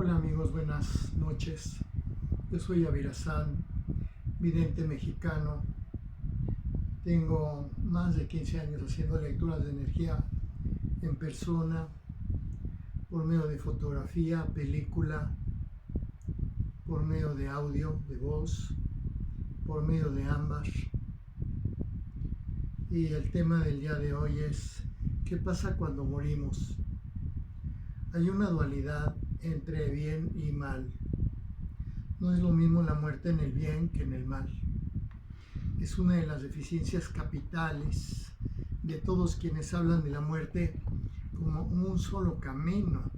Hola amigos, buenas noches. Yo soy Avirazán, vidente mexicano. Tengo más de 15 años haciendo lecturas de energía en persona, por medio de fotografía, película, por medio de audio, de voz, por medio de ambas. Y el tema del día de hoy es: ¿qué pasa cuando morimos? Hay una dualidad entre bien y mal. No es lo mismo la muerte en el bien que en el mal. Es una de las deficiencias capitales de todos quienes hablan de la muerte como un solo camino,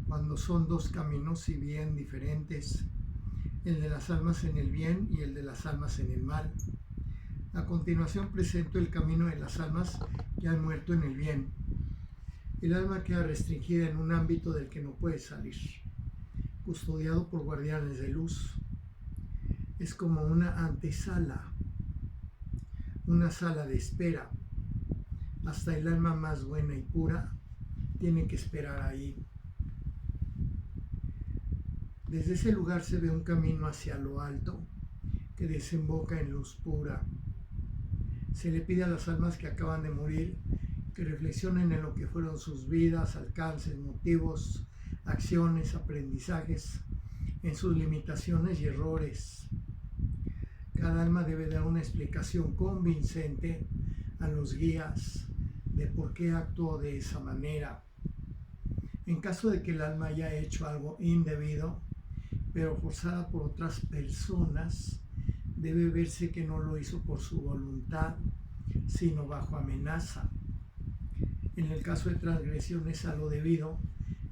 cuando son dos caminos si bien diferentes, el de las almas en el bien y el de las almas en el mal. A continuación presento el camino de las almas que han muerto en el bien. El alma queda restringida en un ámbito del que no puede salir, custodiado por guardianes de luz. Es como una antesala, una sala de espera. Hasta el alma más buena y pura tiene que esperar ahí. Desde ese lugar se ve un camino hacia lo alto que desemboca en luz pura. Se le pide a las almas que acaban de morir que reflexionen en lo que fueron sus vidas, alcances, motivos, acciones, aprendizajes, en sus limitaciones y errores. Cada alma debe dar una explicación convincente a los guías de por qué actuó de esa manera. En caso de que el alma haya hecho algo indebido, pero forzada por otras personas, debe verse que no lo hizo por su voluntad, sino bajo amenaza. En el caso de transgresiones a lo debido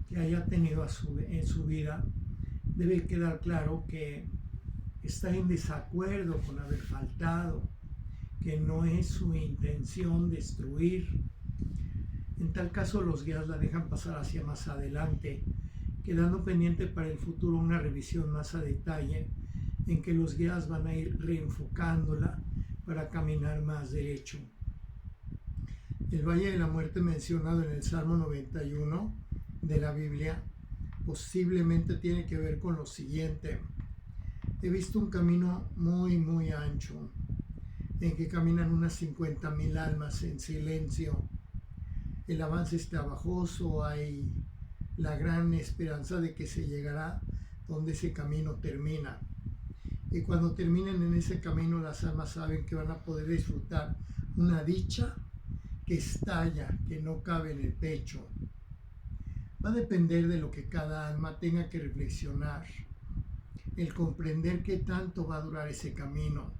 que haya tenido en su vida, debe quedar claro que está en desacuerdo con haber faltado, que no es su intención destruir. En tal caso, los guías la dejan pasar hacia más adelante, quedando pendiente para el futuro una revisión más a detalle, en que los guías van a ir reenfocándola para caminar más derecho. El Valle de la Muerte mencionado en el Salmo 91 de la Biblia posiblemente tiene que ver con lo siguiente. He visto un camino muy ancho en que caminan unas 50,000 almas en silencio. El avance es trabajoso, hay la gran esperanza de que se llegará donde ese camino termina. Y cuando terminen en ese camino, las almas saben que van a poder disfrutar una dicha que estalla, que no cabe en el pecho. Va a depender de lo que cada alma tenga que reflexionar, el comprender qué tanto va a durar ese camino.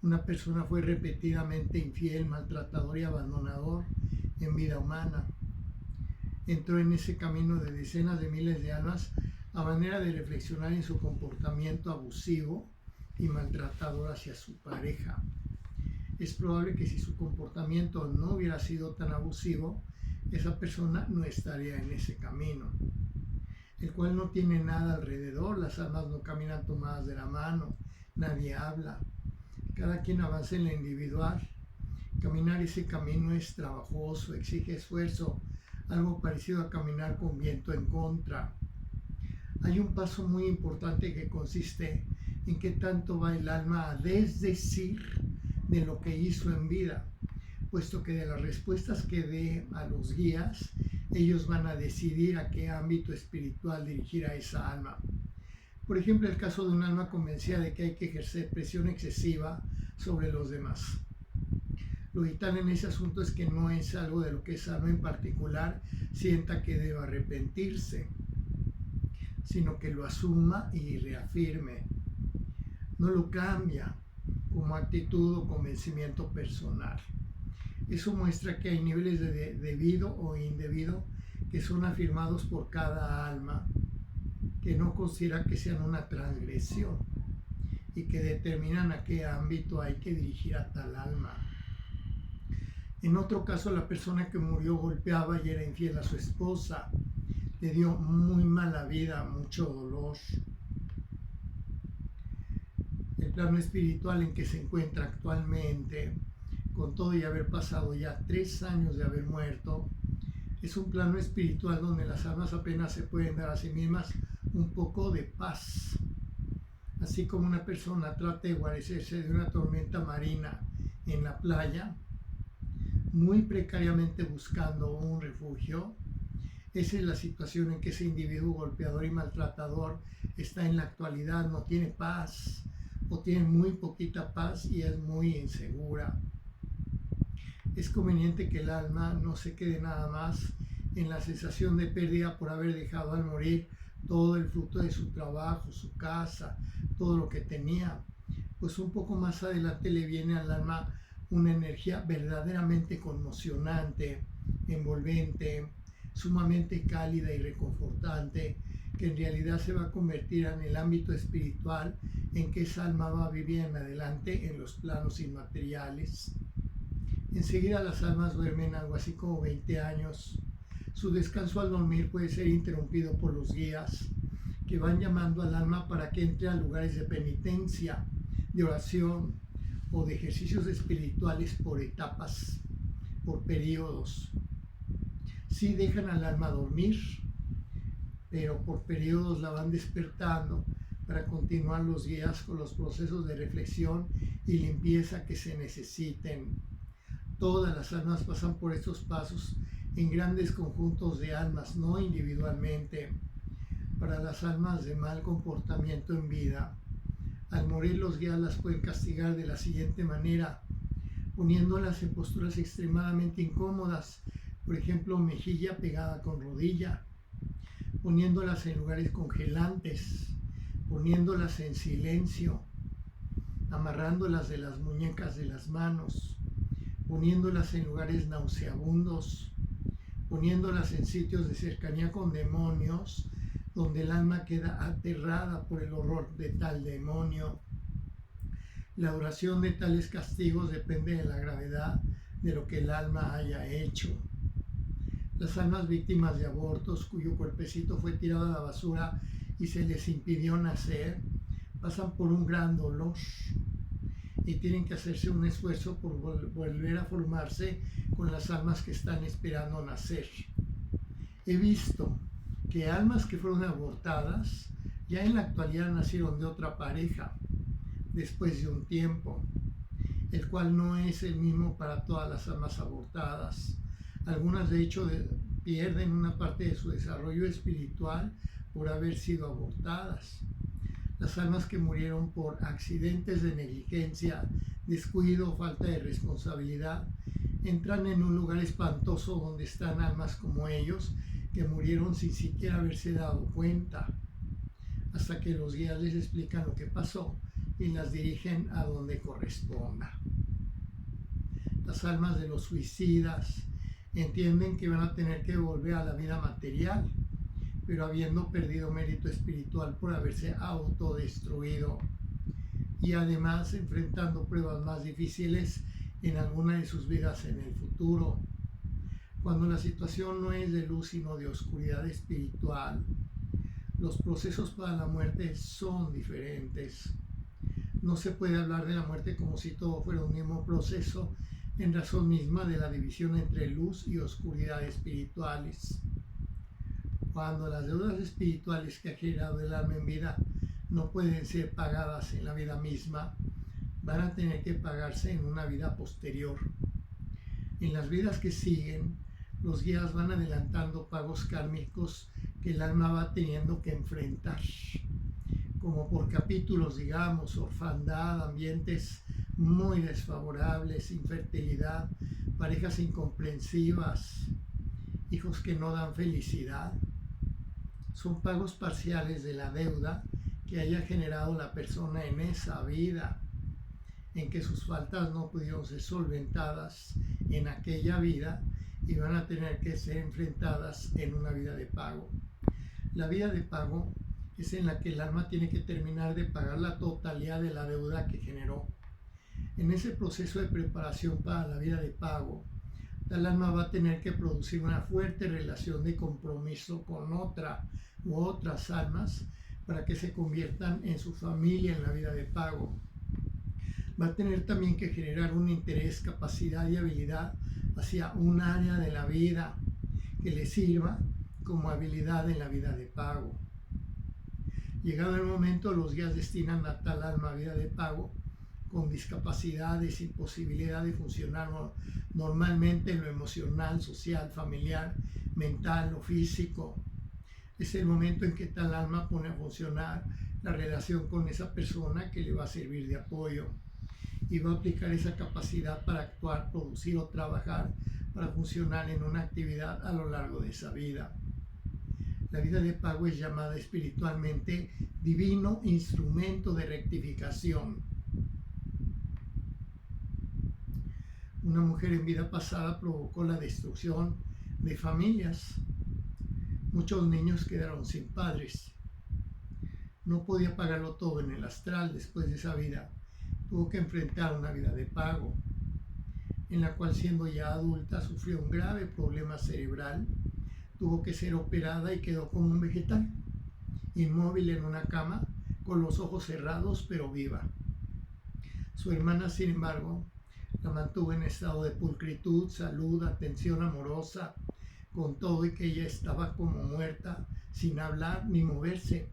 Una persona fue repetidamente infiel, maltratador y abandonador en vida humana. Entró en ese camino de decenas de miles de almas a manera de reflexionar en su comportamiento abusivo y maltratador hacia su pareja. Es probable que si su comportamiento no hubiera sido tan abusivo, esa persona no estaría en ese camino, el cual no tiene nada alrededor. Las almas no caminan tomadas de la mano, nadie habla, cada quien avanza en la individual. Caminar ese camino es trabajoso, exige esfuerzo, algo parecido a caminar con viento en contra. Hay un paso muy importante que consiste en qué tanto va el alma a desdecir de lo que hizo en vida, puesto que de las respuestas que dé a los guías, ellos van a decidir a qué ámbito espiritual dirigir a esa alma. Por ejemplo, el caso de un alma convencida de que hay que ejercer presión excesiva sobre los demás. Lo vital en ese asunto es que no es algo de lo que esa alma en particular sienta que deba arrepentirse, sino que lo asuma y reafirme. No lo cambia como actitud o convencimiento personal. Eso muestra que hay niveles de debido o indebido que son afirmados por cada alma, que no considera que sean una transgresión y que determinan a qué ámbito hay que dirigir a tal alma. En otro caso, la persona que murió golpeaba y era infiel a su esposa, le dio muy mala vida, mucho dolor. El plano espiritual en que se encuentra actualmente, con todo y haber pasado ya 3 años de haber muerto, es un plano espiritual donde las almas apenas se pueden dar a sí mismas un poco de paz. Así como una persona trata de guarecerse de una tormenta marina en la playa, muy precariamente buscando un refugio, esa es la situación en que ese individuo golpeador y maltratador está en la actualidad, no tiene paz o tiene muy poquita paz y es muy insegura. Es conveniente que el alma no se quede nada más en la sensación de pérdida por haber dejado al morir todo el fruto de su trabajo, su casa, todo lo que tenía. Pues un poco más adelante le viene al alma una energía verdaderamente conmocionante, envolvente, sumamente cálida y reconfortante, que en realidad se va a convertir en el ámbito espiritual en que esa alma va a vivir en adelante en los planos inmateriales. Enseguida las almas duermen algo así como 20 años. Su descanso al dormir puede ser interrumpido por los guías, que van llamando al alma para que entre a lugares de penitencia, de oración o de ejercicios espirituales por etapas, por periodos. Sí dejan al alma dormir, pero por periodos la van despertando para continuar los guías con los procesos de reflexión y limpieza que se necesiten. Todas las almas pasan por estos pasos en grandes conjuntos de almas, no individualmente. Para las almas de mal comportamiento en vida, al morir los guías las pueden castigar de la siguiente manera, poniéndolas en posturas extremadamente incómodas, por ejemplo, mejilla pegada con rodilla, poniéndolas en lugares congelantes, poniéndolas en silencio, amarrándolas de las muñecas de las manos, poniéndolas en lugares nauseabundos, poniéndolas en sitios de cercanía con demonios, donde el alma queda aterrada por el horror de tal demonio. La duración de tales castigos depende de la gravedad de lo que el alma haya hecho. Las almas víctimas de abortos, cuyo cuerpecito fue tirado a la basura y se les impidió nacer, pasan por un gran dolor y tienen que hacerse un esfuerzo por volver a formarse con las almas que están esperando nacer. He visto que almas que fueron abortadas ya en la actualidad nacieron de otra pareja después de un tiempo, el cual no es el mismo para todas las almas abortadas. Algunas de hecho pierden una parte de su desarrollo espiritual por haber sido abortadas. Las almas que murieron por accidentes de negligencia, descuido o falta de responsabilidad entran en un lugar espantoso donde están almas como ellos que murieron sin siquiera haberse dado cuenta, hasta que los guías les explican lo que pasó y las dirigen a donde corresponda. Las almas de los suicidas entienden que van a tener que volver a la vida material, pero habiendo perdido mérito espiritual por haberse autodestruido y además enfrentando pruebas más difíciles en alguna de sus vidas en el futuro. Cuando la situación no es de luz sino de oscuridad espiritual, los procesos para la muerte son diferentes. No se puede hablar de la muerte como si todo fuera un mismo proceso, en razón misma de la división entre luz y oscuridad espirituales. Cuando las deudas espirituales que ha generado el alma en vida no pueden ser pagadas en la vida misma, van a tener que pagarse en una vida posterior. En las vidas que siguen, los guías van adelantando pagos kármicos que el alma va teniendo que enfrentar, como por capítulos, digamos, orfandad, ambientes muy desfavorables, infertilidad, parejas incomprensivas, hijos que no dan felicidad. Son pagos parciales de la deuda que haya generado la persona en esa vida, en que sus faltas no pudieron ser solventadas en aquella vida y van a tener que ser enfrentadas en una vida de pago. La vida de pago es en la que el alma tiene que terminar de pagar la totalidad de la deuda que generó. En ese proceso de preparación para la vida de pago, el alma va a tener que producir una fuerte relación de compromiso con otra u otras almas para que se conviertan en su familia en la vida de pago. Va a tener también que generar un interés, capacidad y habilidad hacia un área de la vida que le sirva como habilidad en la vida de pago. Llegado el momento, los guías destinan a tal alma a vida de pago con discapacidades, imposibilidad de funcionar normalmente en lo emocional, social, familiar, mental o físico. Es el momento en que tal alma pone a funcionar la relación con esa persona que le va a servir de apoyo y va a aplicar esa capacidad para actuar, producir o trabajar para funcionar en una actividad a lo largo de esa vida. La vida de pago es llamada espiritualmente divino instrumento de rectificación. Una mujer en vida pasada provocó la destrucción de familias. Muchos niños quedaron sin padres. No podía pagarlo todo en el astral después de esa vida. Tuvo que enfrentar una vida de pago, en la cual siendo ya adulta sufrió un grave problema cerebral. Tuvo que ser operada y quedó como un vegetal, inmóvil en una cama, con los ojos cerrados pero viva. Su hermana, sin embargo, la mantuvo en estado de pulcritud, salud, atención amorosa, con todo y que ella estaba como muerta, sin hablar ni moverse.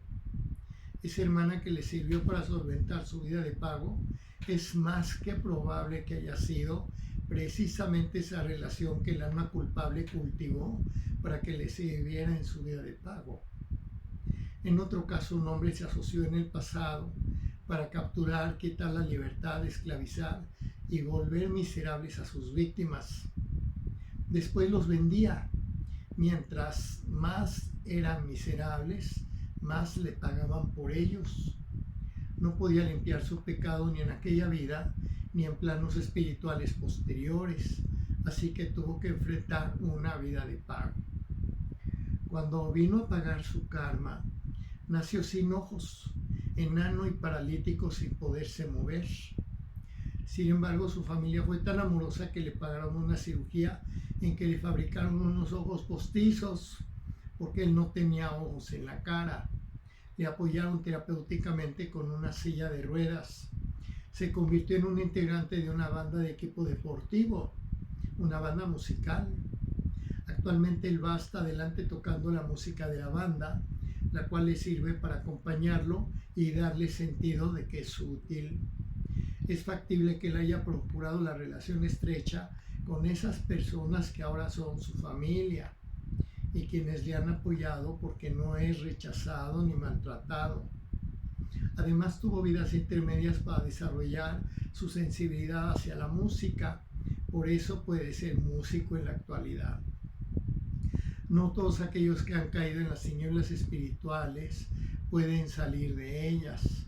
Esa hermana que le sirvió para solventar su vida de pago, es más que probable que haya sido precisamente esa relación que el alma culpable cultivó para que le sirviera en su vida de pago. En otro caso, un hombre se asoció en el pasado para capturar, quitar la libertad, esclavizar y volver miserables a sus víctimas. Después los vendía. Mientras más eran miserables, más le pagaban por ellos. No podía limpiar su pecado ni en aquella vida, ni en planos espirituales posteriores, así que tuvo que enfrentar una vida de pago. Cuando vino a pagar su karma, nació sin ojos, enano y paralítico sin poderse mover. Sin embargo, su familia fue tan amorosa que le pagaron una cirugía en que le fabricaron unos ojos postizos porque él no tenía ojos en la cara. Le apoyaron terapéuticamente con una silla de ruedas. Se convirtió en un integrante de una banda de equipo deportivo, una banda musical. Actualmente él va hasta adelante tocando la música de la banda, la cual le sirve para acompañarlo y darle sentido de que es útil. Es factible que él haya procurado la relación estrecha con esas personas que ahora son su familia y quienes le han apoyado porque no es rechazado ni maltratado. Además tuvo vidas intermedias para desarrollar su sensibilidad hacia la música, por eso puede ser músico en la actualidad. No todos aquellos que han caído en las tinieblas espirituales pueden salir de ellas.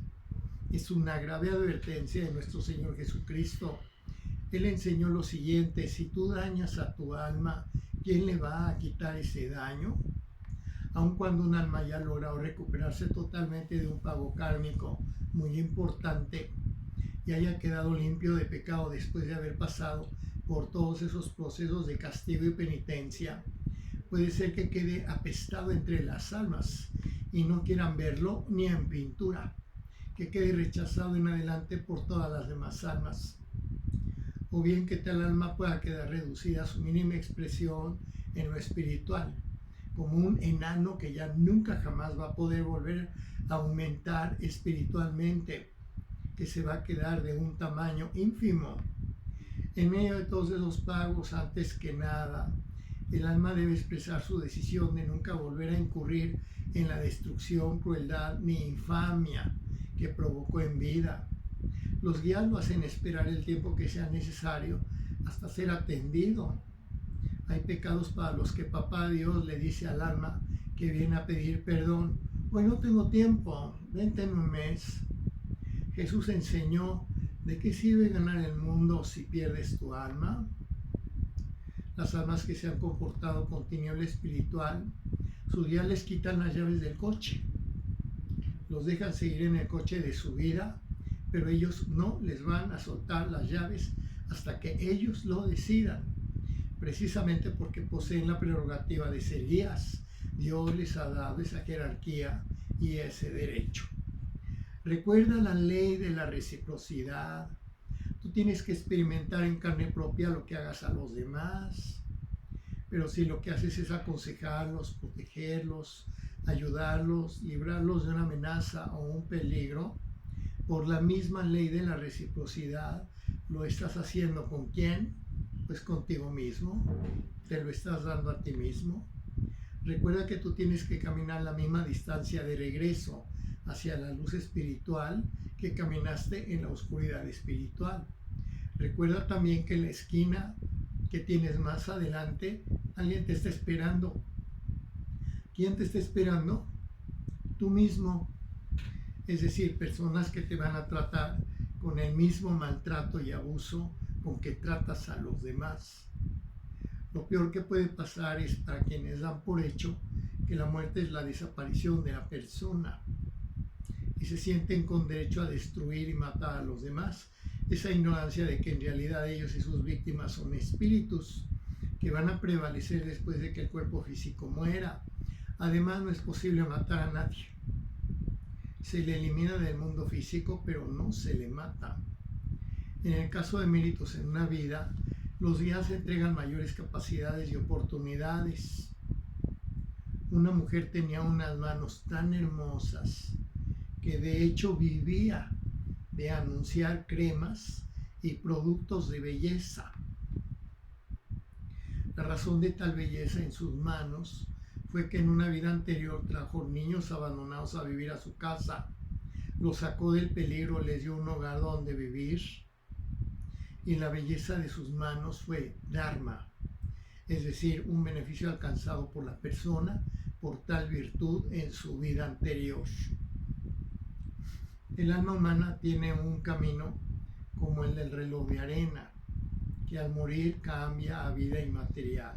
Es una grave advertencia de nuestro Señor Jesucristo. Él enseñó lo siguiente: si tú dañas a tu alma, ¿quién le va a quitar ese daño? Aun cuando un alma haya logrado recuperarse totalmente de un pago kármico muy importante y haya quedado limpio de pecado después de haber pasado por todos esos procesos de castigo y penitencia, puede ser que quede apestado entre las almas y no quieran verlo ni en pintura, que quede rechazado en adelante por todas las demás almas, o bien que tal alma pueda quedar reducida a su mínima expresión en lo espiritual, como un enano que ya nunca jamás va a poder volver a aumentar espiritualmente, que se va a quedar de un tamaño ínfimo. En medio de todos esos pagos, antes que nada, el alma debe expresar su decisión de nunca volver a incurrir en la destrucción, crueldad ni infamia que provocó en vida. Los guías lo hacen esperar el tiempo que sea necesario hasta ser atendido. Hay pecados para los que Papá Dios le dice al alma que viene a pedir perdón: hoy no tengo tiempo, vente en un mes. Jesús enseñó: ¿de qué sirve ganar el mundo si pierdes tu alma? Las almas que se han comportado con tiniebla espiritual, sus guías les quitan las llaves del coche, los dejan seguir en el coche de su vida, pero ellos no les van a soltar las llaves hasta que ellos lo decidan, precisamente porque poseen la prerrogativa de ser guías. Dios les ha dado esa jerarquía y ese derecho. Recuerda la ley de la reciprocidad. Tú tienes que experimentar en carne propia lo que hagas a los demás, pero si lo que haces es aconsejarlos, protegerlos, ayudarlos, librarlos de una amenaza o un peligro, por la misma ley de la reciprocidad, lo estás haciendo ¿con quién? Pues contigo mismo, te lo estás dando a ti mismo. Recuerda que tú tienes que caminar la misma distancia de regreso hacia la luz espiritual que caminaste en la oscuridad espiritual. Recuerda también que en la esquina que tienes más adelante, alguien te está esperando. ¿Quién te está esperando? Tú mismo. Es decir, personas que te van a tratar con el mismo maltrato y abuso con que tratas a los demás. Lo peor que puede pasar es para quienes dan por hecho que la muerte es la desaparición de la persona y se sienten con derecho a destruir y matar a los demás. Esa ignorancia de que en realidad ellos y sus víctimas son espíritus que van a prevalecer después de que el cuerpo físico muera. Además, no es posible matar a nadie. Se le elimina del mundo físico, pero no se le mata. En el caso de méritos en una vida, los guías entregan mayores capacidades y oportunidades. Una mujer tenía unas manos tan hermosas que de hecho vivía de anunciar cremas y productos de belleza. La razón de tal belleza en sus manos fue que en una vida anterior trajo niños abandonados a vivir a su casa, los sacó del peligro, les dio un hogar donde vivir, y la belleza de sus manos fue dharma, es decir, un beneficio alcanzado por la persona por tal virtud en su vida anterior. El alma humana tiene un camino como el del reloj de arena, que al morir cambia a vida inmaterial.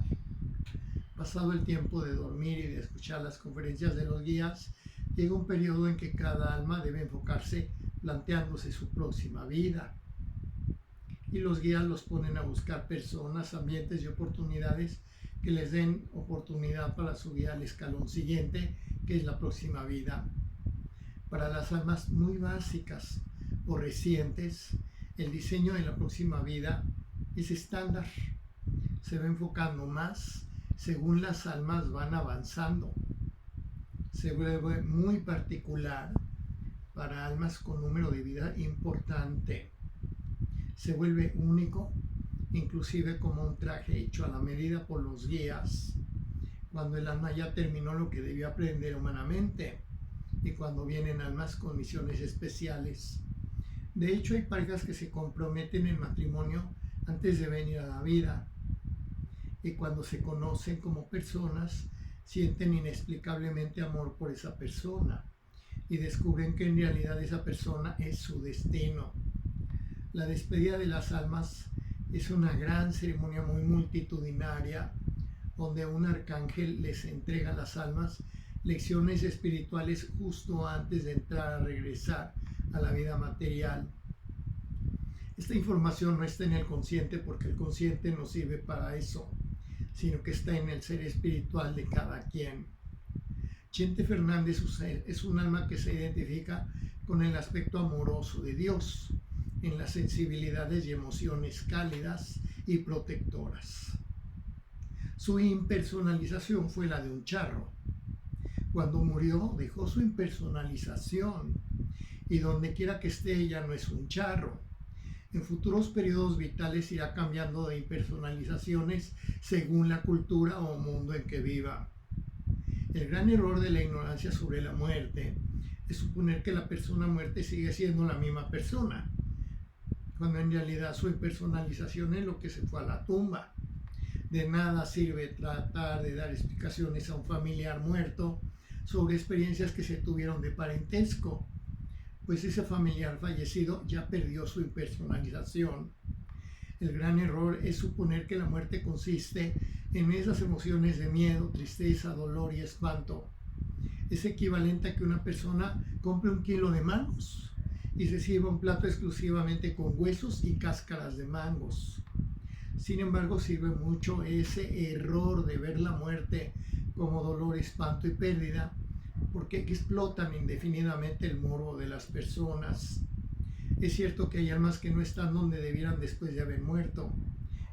Pasado el tiempo de dormir y de escuchar las conferencias de los guías, llega un periodo en que cada alma debe enfocarse planteándose su próxima vida. Y los guías los ponen a buscar personas, ambientes y oportunidades que les den oportunidad para subir al escalón siguiente, que es la próxima vida. Para las almas muy básicas o recientes, el diseño de la próxima vida es estándar. Se va enfocando más según las almas van avanzando. Se vuelve muy particular para almas con número de vida importante. Se vuelve único, inclusive como un traje hecho a la medida por los guías, cuando el alma ya terminó lo que debió aprender humanamente y cuando vienen almas con misiones especiales. De hecho, hay parejas que se comprometen en matrimonio antes de venir a la vida, y cuando se conocen como personas, sienten inexplicablemente amor por esa persona y descubren que en realidad esa persona es su destino. La despedida de las almas es una gran ceremonia muy multitudinaria, donde un arcángel les entrega a las almas lecciones espirituales justo antes de entrar a regresar a la vida material. Esta información no está en el consciente porque el consciente no sirve para eso, sino que está en el ser espiritual de cada quien. Chente Fernández es un alma que se identifica con el aspecto amoroso de Dios, en las sensibilidades y emociones cálidas y protectoras. Su impersonalización fue la de un charro. Cuando murió dejó su impersonalización, y donde quiera que esté ya no es un charro. En futuros periodos vitales irá cambiando de impersonalizaciones según la cultura o mundo en que viva. El gran error de la ignorancia sobre la muerte es suponer que la persona muerta sigue siendo la misma persona, cuando en realidad su impersonalización es lo que se fue a la tumba. De nada sirve tratar de dar explicaciones a un familiar muerto sobre experiencias que se tuvieron de parentesco, pues ese familiar fallecido ya perdió su impersonalización. El gran error es suponer que la muerte consiste en esas emociones de miedo, tristeza, dolor y espanto. Es equivalente a que una persona compre 1 kilo de mangos y se sirva un plato exclusivamente con huesos y cáscaras de mangos. Sin embargo, sirve mucho ese error de ver la muerte como dolor, espanto y pérdida, porque explotan indefinidamente el morbo de las personas. Es cierto que hay almas que no están donde debieran después de haber muerto,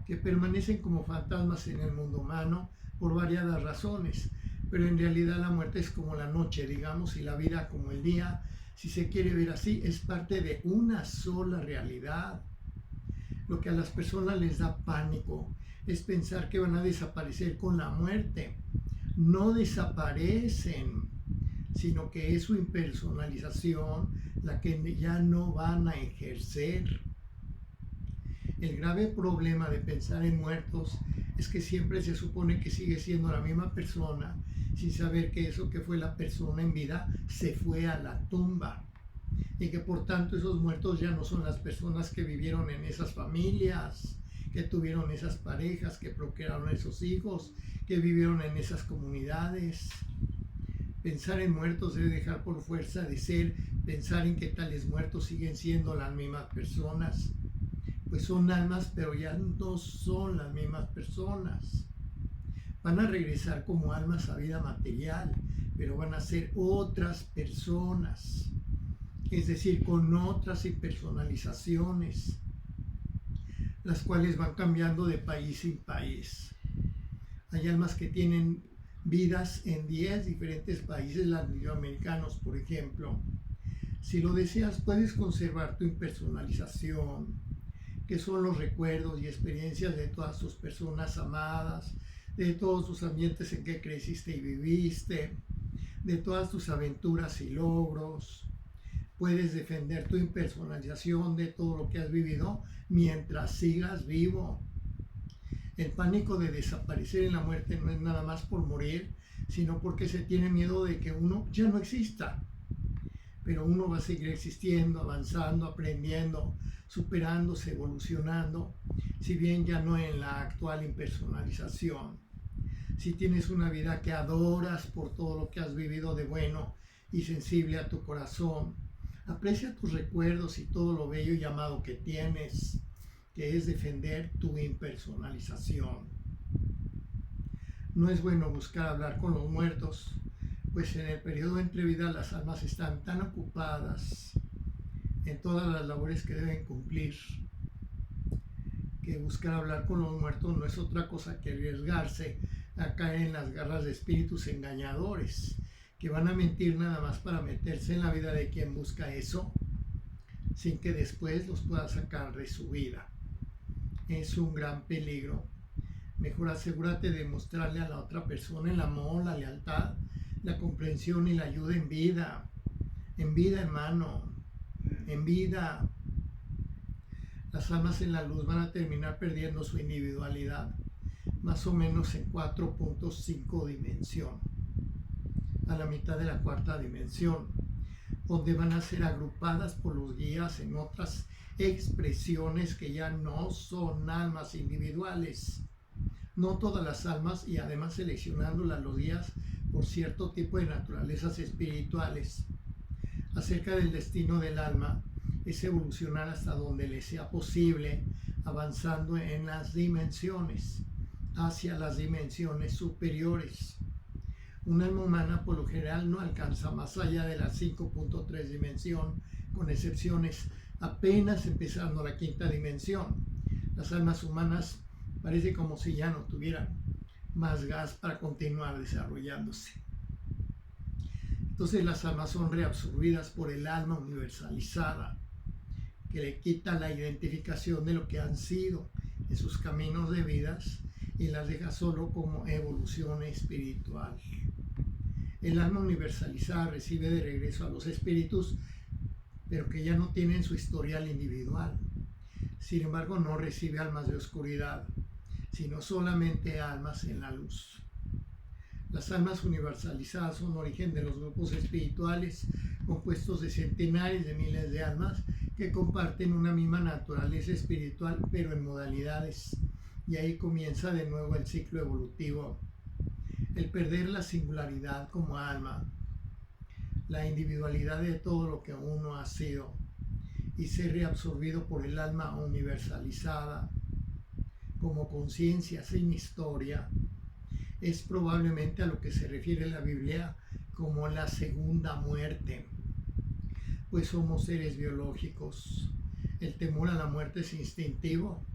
que permanecen como fantasmas en el mundo humano por variadas razones, pero en realidad la muerte es como la noche, digamos, y la vida como el día. Si se quiere ver así, es parte de una sola realidad. Lo que a las personas les da pánico es pensar que van a desaparecer con la muerte. No desaparecen, sino que es su impersonalización la que ya no van a ejercer. El grave problema de pensar en muertos es que siempre se supone que sigue siendo la misma persona, sin saber que eso que fue la persona en vida se fue a la tumba. Y que por tanto esos muertos ya no son las personas que vivieron en esas familias, que tuvieron esas parejas, que procrearon esos hijos, que vivieron en esas comunidades. Pensar en muertos debe dejar por fuerza de ser pensar en que tales muertos siguen siendo las mismas personas. Pues son almas, pero ya no son las mismas personas. Van a regresar como almas a vida material, pero van a ser otras personas. Es decir, con otras impersonalizaciones, las cuales van cambiando de país en país. Hay almas que tienen vidas en 10 diferentes países latinoamericanos, por ejemplo. Si lo deseas, puedes conservar tu impersonalización, que son los recuerdos y experiencias de todas tus personas amadas, de todos tus ambientes en que creciste y viviste, de todas tus aventuras y logros. Puedes defender tu impersonalización de todo lo que has vivido mientras sigas vivo. El pánico de desaparecer en la muerte no es nada más por morir, sino porque se tiene miedo de que uno ya no exista. Pero uno va a seguir existiendo, avanzando, aprendiendo, superándose, evolucionando, si bien ya no en la actual impersonalización. Si tienes una vida que adoras por todo lo que has vivido de bueno y sensible a tu corazón, aprecia tus recuerdos y todo lo bello y amado que tienes, que es defender tu impersonalización. No es bueno buscar hablar con los muertos, pues en el periodo entre vida las almas están tan ocupadas en todas las labores que deben cumplir, que buscar hablar con los muertos no es otra cosa que arriesgarse a caer en las garras de espíritus engañadores, que van a mentir nada más para meterse en la vida de quien busca eso, sin que después los pueda sacar de su vida. Es un gran peligro. Mejor asegúrate de mostrarle a la otra persona el amor, la lealtad, la comprensión y la ayuda en vida, hermano, en vida. Las almas en la luz van a terminar perdiendo su individualidad, más o menos en 4.5 dimensión, a la mitad de la cuarta dimensión, donde van a ser agrupadas por los guías en otras expresiones que ya no son almas individuales. No todas las almas, y además seleccionándolas los guías por cierto tipo de naturalezas espirituales. Acerca del destino del alma es evolucionar hasta donde le sea posible, avanzando en las dimensiones, hacia las dimensiones superiores. Un alma humana por lo general no alcanza más allá de la 5.3 dimensión, con excepciones apenas empezando la quinta dimensión. Las almas humanas parece como si ya no tuvieran más gas para continuar desarrollándose. Entonces las almas son reabsorbidas por el alma universalizada, que le quita la identificación de lo que han sido en sus caminos de vidas y las deja solo como evolución espiritual. El alma universalizada recibe de regreso a los espíritus, pero que ya no tienen su historial individual. Sin embargo, no recibe almas de oscuridad, sino solamente almas en la luz. Las almas universalizadas son origen de los grupos espirituales compuestos de centenares de miles de almas que comparten una misma naturaleza espiritual, pero en modalidades. Y ahí comienza de nuevo el ciclo evolutivo. El perder la singularidad como alma, la individualidad de todo lo que uno ha sido, y ser reabsorbido por el alma universalizada como conciencia sin historia, es probablemente a lo que se refiere la Biblia como la segunda muerte, pues somos seres biológicos. El temor a la muerte es instintivo.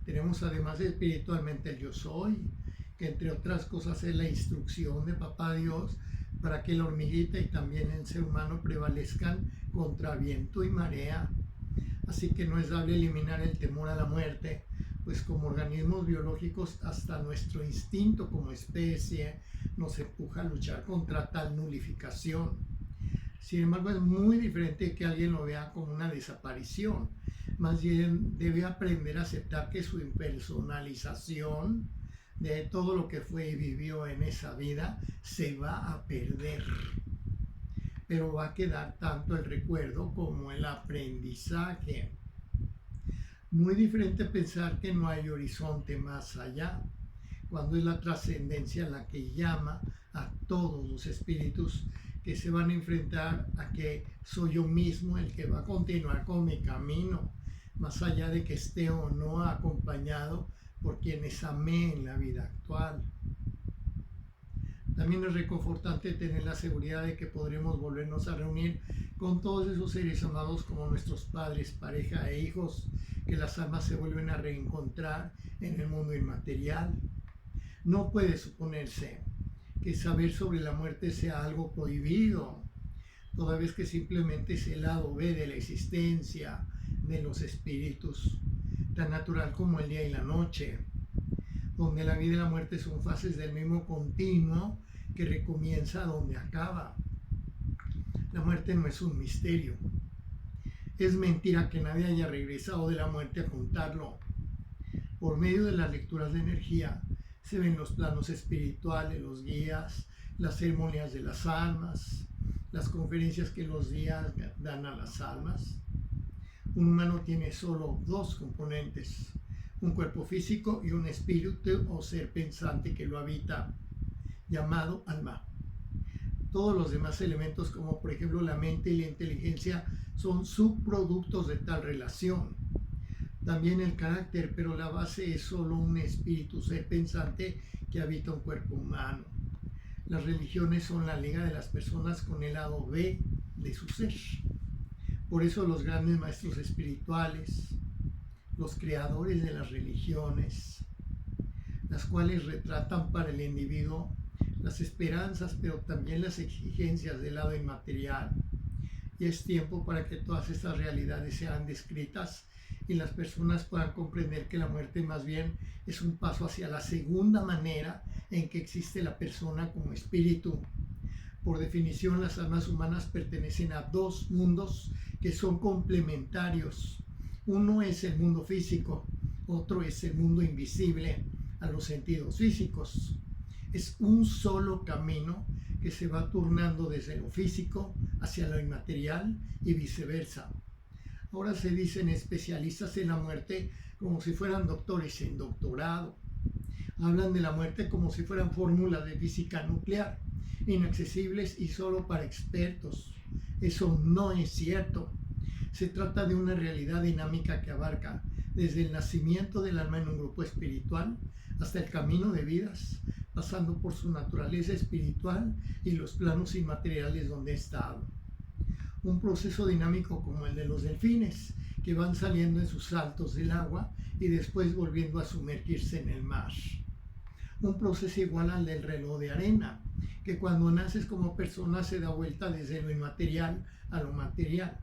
Tenemos además espiritualmente el yo soy, que entre otras cosas es la instrucción de Papá Dios para que la hormiguita y también el ser humano prevalezcan contra viento y marea. Así que no es dable eliminar el temor a la muerte, pues como organismos biológicos hasta nuestro instinto como especie nos empuja a luchar contra tal nulificación. Sin embargo, es muy diferente que alguien lo vea como una desaparición. Más bien debe aprender a aceptar que su impersonalización de todo lo que fue y vivió en esa vida se va a perder. Pero va a quedar tanto el recuerdo como el aprendizaje. Muy diferente pensar que no hay horizonte más allá, cuando es la trascendencia la que llama a todos los espíritus que se van a enfrentar a que soy yo mismo el que va a continuar con mi camino, más allá de que esté o no acompañado por quienes amé en la vida actual. También es reconfortante tener la seguridad de que podremos volvernos a reunir con todos esos seres amados como nuestros padres, pareja e hijos, que las almas se vuelven a reencontrar en el mundo inmaterial. No puede suponerse que saber sobre la muerte sea algo prohibido, toda vez que simplemente es el lado B de la existencia de los espíritus, tan natural como el día y la noche, donde la vida y la muerte son fases del mismo continuo que recomienza donde acaba. La muerte no es un misterio. Es mentira que nadie haya regresado de la muerte a contarlo. Por medio de las lecturas de energía se ven los planos espirituales, los guías, las ceremonias de las almas, las conferencias que los guías dan a las almas. Un humano tiene solo dos componentes: un cuerpo físico y un espíritu o ser pensante que lo habita, llamado alma. Todos los demás elementos, como por ejemplo la mente y la inteligencia, son subproductos de tal relación. También el carácter, pero la base es solo un espíritu, ser pensante que habita un cuerpo humano. Las religiones son la liga de las personas con el lado B de su ser. Por eso los grandes maestros espirituales, los creadores de las religiones, las cuales retratan para el individuo las esperanzas, pero también las exigencias del lado inmaterial. Y es tiempo para que todas estas realidades sean descritas y las personas puedan comprender que la muerte más bien es un paso hacia la segunda manera en que existe la persona como espíritu. Por definición, las almas humanas pertenecen a dos mundos que son complementarios. Uno es el mundo físico, otro es el mundo invisible a los sentidos físicos. Es un solo camino que se va turnando desde lo físico hacia lo inmaterial y viceversa. Ahora se dicen especialistas en la muerte como si fueran doctores en doctorado. Hablan de la muerte como si fueran fórmulas de física nuclear, inaccesibles y solo para expertos. Eso no es cierto. Se trata de una realidad dinámica que abarca desde el nacimiento del alma en un grupo espiritual hasta el camino de vidas, pasando por su naturaleza espiritual y los planos inmateriales donde ha estado. Un proceso dinámico como el de los delfines, que van saliendo en sus saltos del agua y después volviendo a sumergirse en el mar. Un proceso igual al del reloj de arena, que cuando naces como persona se da vuelta desde lo inmaterial a lo material.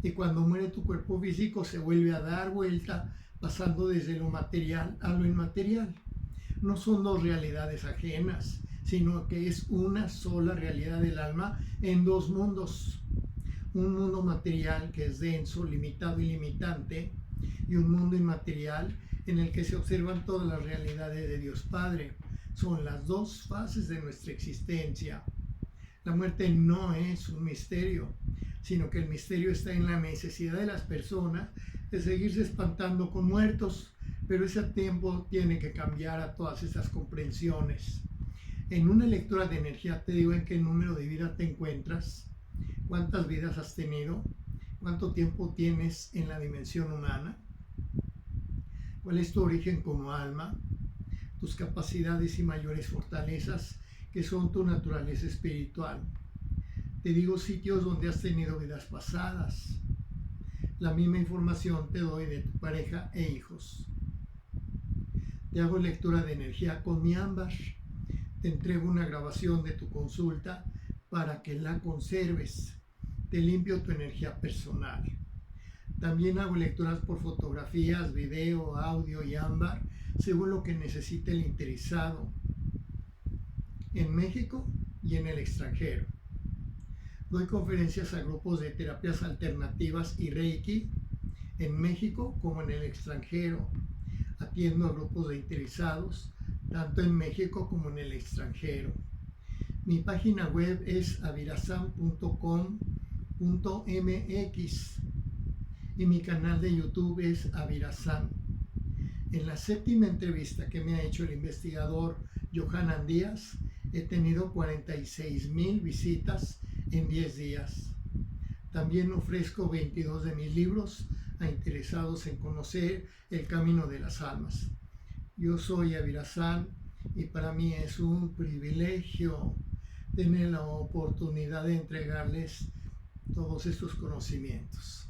Y cuando muere tu cuerpo físico se vuelve a dar vuelta pasando desde lo material a lo inmaterial. No son dos realidades ajenas, sino que es una sola realidad del alma en dos mundos. Un mundo material que es denso, limitado y limitante, y un mundo inmaterial en el que se observan todas las realidades de Dios Padre. Son las dos fases de nuestra existencia. La muerte no es un misterio, sino que el misterio está en la necesidad de las personas de seguirse espantando con muertos, pero ese tiempo tiene que cambiar a todas esas comprensiones. En una lectura de energía te digo en qué número de vida te encuentras, cuántas vidas has tenido, cuánto tiempo tienes en la dimensión humana, cuál es tu origen como alma, tus capacidades y mayores fortalezas, que son tu naturaleza espiritual. Te digo sitios donde has tenido vidas pasadas. La misma información te doy de tu pareja e hijos. Te hago lectura de energía con mi ámbar. Te entrego una grabación de tu consulta para que la conserves. Te limpio tu energía personal. También hago lecturas por fotografías, video, audio y ámbar, según lo que necesite el interesado, en México y en el extranjero. Doy conferencias a grupos de terapias alternativas y Reiki, en México como en el extranjero. Atiendo a grupos de interesados, tanto en México como en el extranjero. Mi página web es avirazan.com.mx y mi canal de YouTube es Avirazan. En la 7ª entrevista que me ha hecho el investigador Johanan Díaz, he tenido 46,000 visitas en 10 días. También ofrezco 22 de mis libros a interesados en conocer el camino de las almas. Yo soy Avirazan y para mí es un privilegio tener la oportunidad de entregarles todos estos conocimientos.